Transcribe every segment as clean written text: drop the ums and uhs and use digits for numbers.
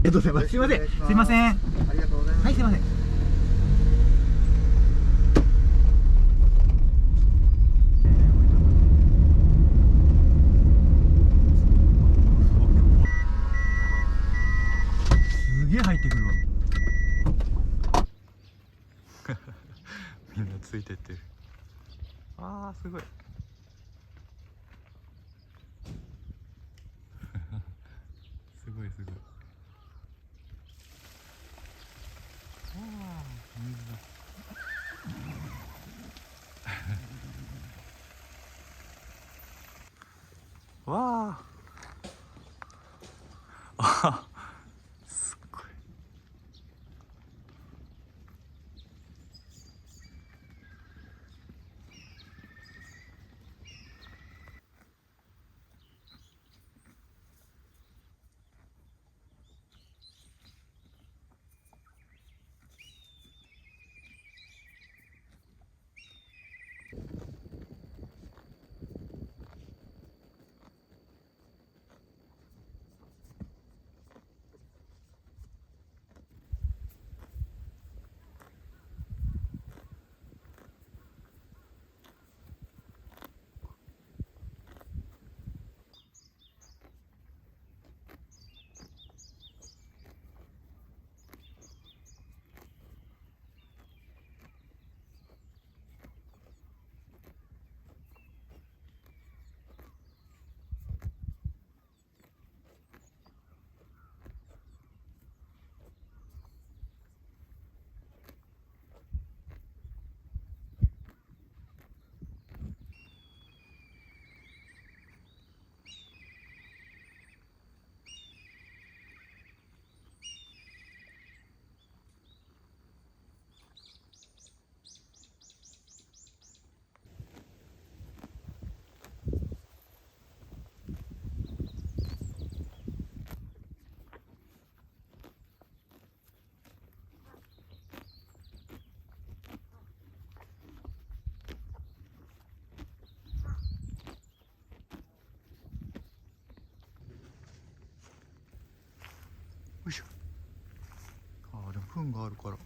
りがとうございます。すいません。すいません。ありがとうございます。はい、すいません。すげえ入ってくるわ。みんなついてってる。あー、すごい。すごいすごい。あー、水だ。わあ。あ、すっごい。よいしょ。あー、でも糞があるから。よ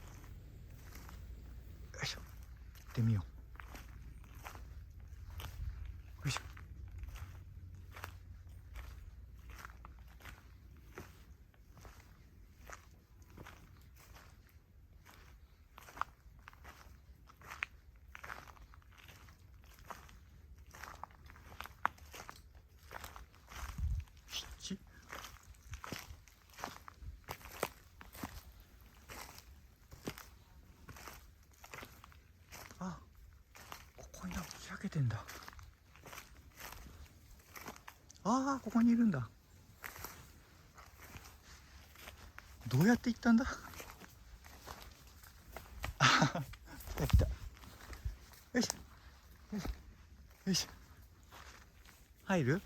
いしょ。行ってみよう。よいしょ。7。あ、ここになんか開けてんだ。ああ、ここにいるんだ。どうやって行ったんだ。あはは、来た来た。よいしょよいしょよいしょ。入る。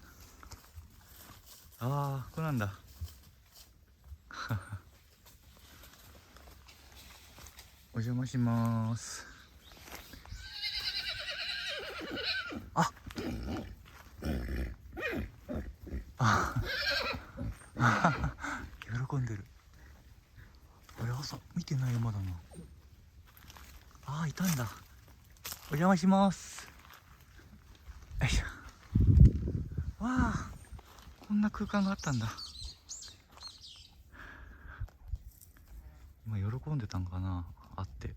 ああ、ここなんだ。お邪魔します。ああ、喜んでる。これ朝見てない馬だな。ああ、いたんだ。お邪魔します。よいしょ。わあ、こんな空間があったんだ。今喜んでたんかな、あって。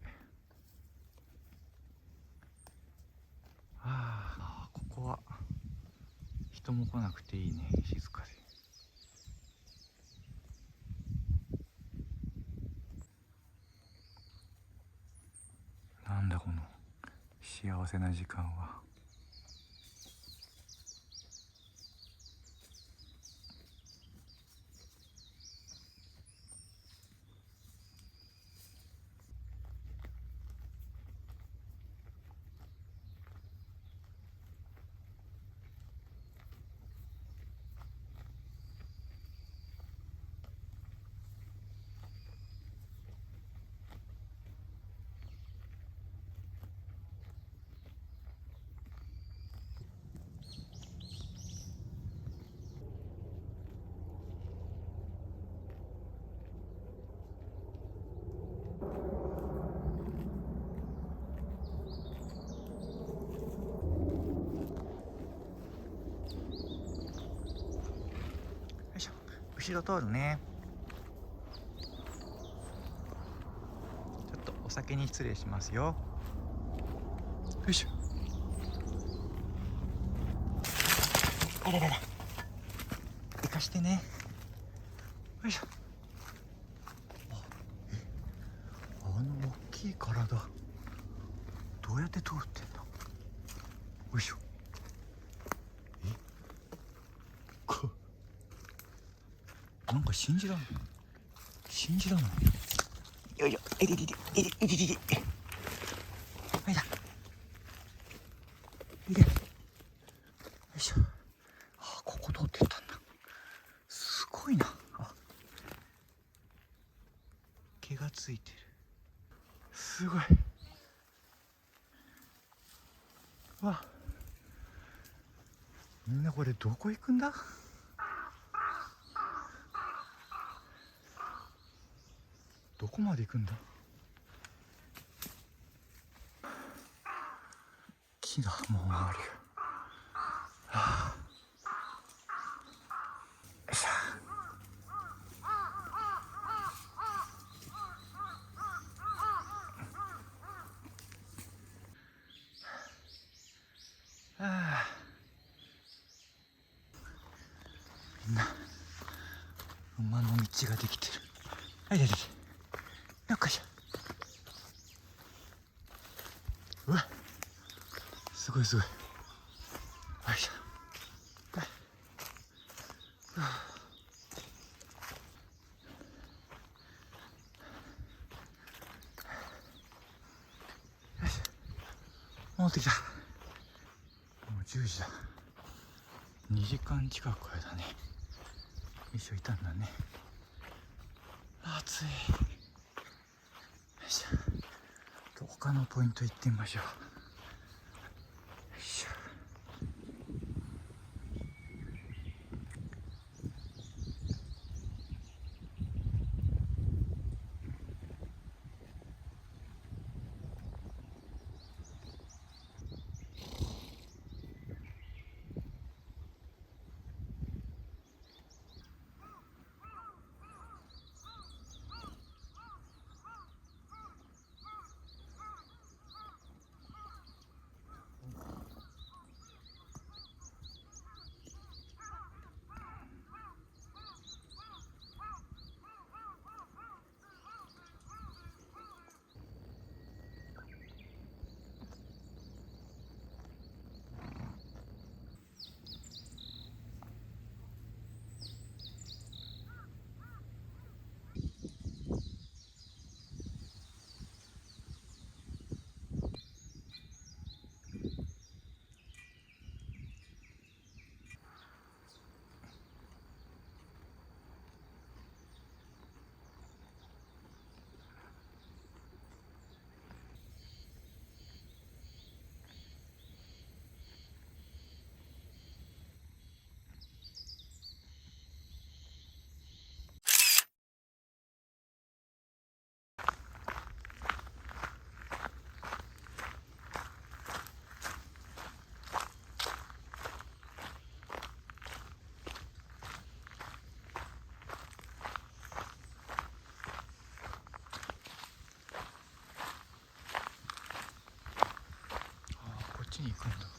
ああ、ここは人も来なくていいね、静かで。なんだこの幸せな時間は。後ろ通るね。ちょっとお酒に失礼しますよ。よいしょ。あららら、行かしてね。よいしょ。あの大きい体どうやって通ってんだ。よいしょ。なんか信じらんない。よいしょ。えりりりえりりりり。はいだ。いで。よいしょ。あ、ここ通ってったんだ。すごいな。あ、毛がついてる。すごい。わ、みんなこれどこ行くんだ。どこまで行くんだ。木だ、もう周りが。はあ、よいしょ。はあ、みんな馬の道ができてる。はいはいはい。よっこいしょ。うわ、すごいすごい。よいしょ。はあ、よいしょ。戻ってきた。もう10時だ。2時間近くだね。一緒いたんだね。暑い。よいしょ。他のポイント行ってみましょう。よいしょ。こっちに行くんだ。